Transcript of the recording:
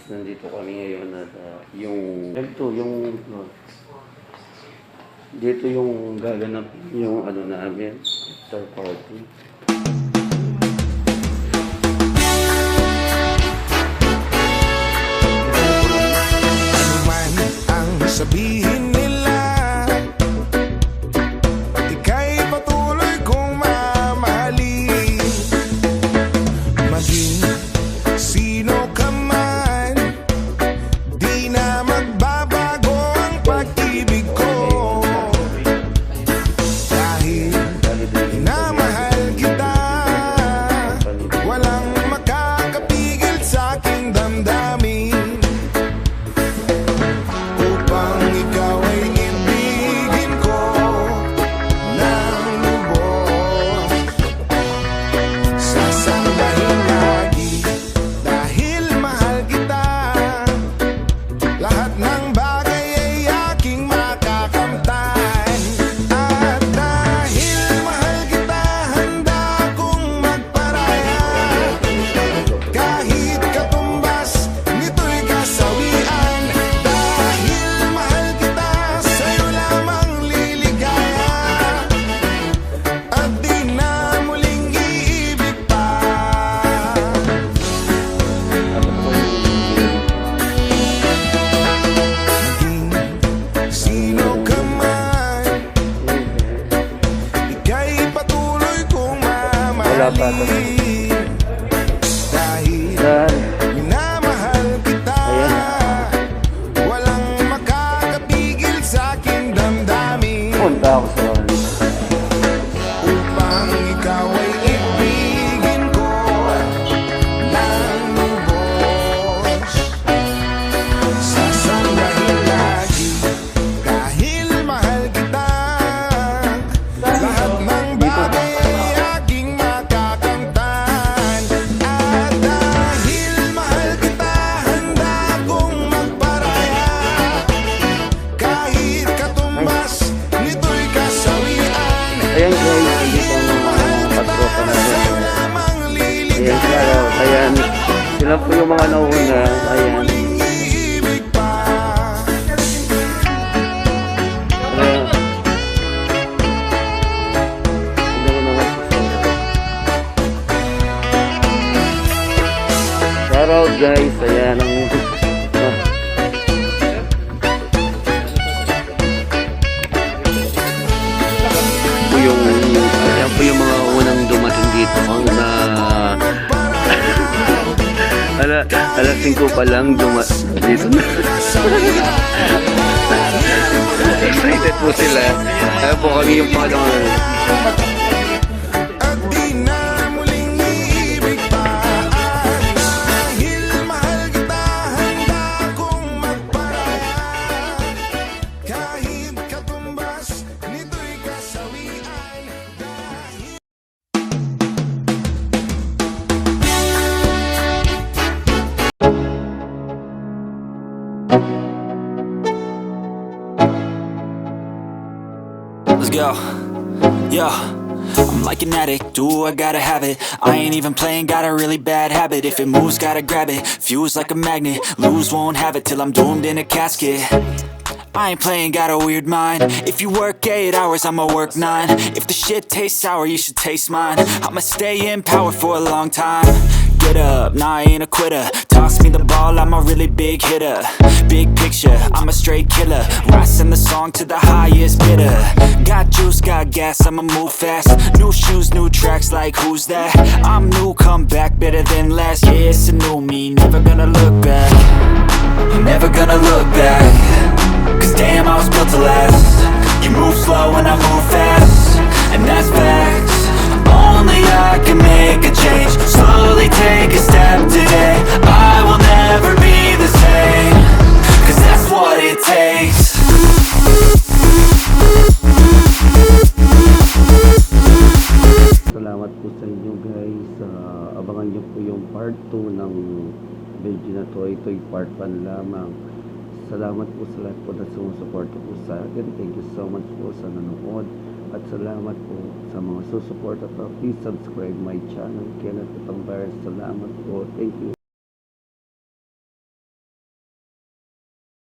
nandito kami ngayon at yung ito yung dito yung gaganap yung ano namin after party. Ano man ang sabihin nila, ika'y patuloy kong mamahalin. Maging sino ka man, di na magbabago ang pag-ibig ko. Dahil minamahal kita, walang makakapigil sa aking damdamin. Upang ikaw ay ibigin ko ng lubos, sasambahin lagi dahil mahal kita. Lahat ng bagay ay aking makakamtan. At dahil mahal kita, handa kong magparaya. Kahit katumbas, nito'y kasawian. Dahil mahal kita, sa'yo lamang liligaya. At di na muling iibig pa. Maging sino ka man, ika'y patuloy kong Wala pa ito. mamahalin. Dahil Saan? minamahal kita, walang makakapigil sa aking damdamin. Punta ako sa Upang ikaw ay ibigin ko ng lubos, sasambahin lagi dahil mahal kita. Lahat ng bagay ay aking makakamtan. At dahil mahal kita, handa kong magparaya. Kahit katumbas, nito'y kasawian. ayan guys, dito ang mga patropa natin. Ayan sila, ayan. Sila po yung mga nauna. Ayan. Ayan. Hindi ko naman sasabi. Shout out guys, ayan ang ayan po yung mga unang dumating dito ang alas 5 pa lang dito na. Excited po sila. Kaya po kami yung pangalawang At di na muling iibig pa. Dahil mahal kita, handa kong magparaya. Kahit katumbas, nito'y kasawian. Let's go. Yeah. I'm like an addict, do I gotta have it. I ain't even playing, got a really bad habit. If it moves, gotta grab it, fuse like a magnet. Lose, won't have it till I'm doomed in a casket. I ain't playing, got a weird mind. If you work 8 hours, I'ma work 9. If the shit tastes sour, you should taste mine. I'ma stay in power for a long time. Get up, nah, I ain't a quitter. Toss me the ball, I'm a really big hitter. Big picture, I'm a straight killer. Rising the song to the highest bidder. Got juice, got gas, I'ma move fast. New shoes, new tracks, like who's that? I'm new, come back, better than last. Yeah, it's a new me, never gonna look back. Never gonna look back. Cause damn, I was built to last. You move slow and I move fast, and that's facts. Only I can make a change. Slowly take a step today. I will never be the same. Cause that's what it takes. salamat po sa inyo guys. Abangan nyo po yung part 2 ng video na to. Ito'y part 1 lamang. Salamat po sa lahat po na sumusuporta po sa akin. Thank you so much po sa nanonood. At salamat po sa mga susuporta pa. Please subscribe my channel. Kenneth Patambares. Salamat po. Thank you.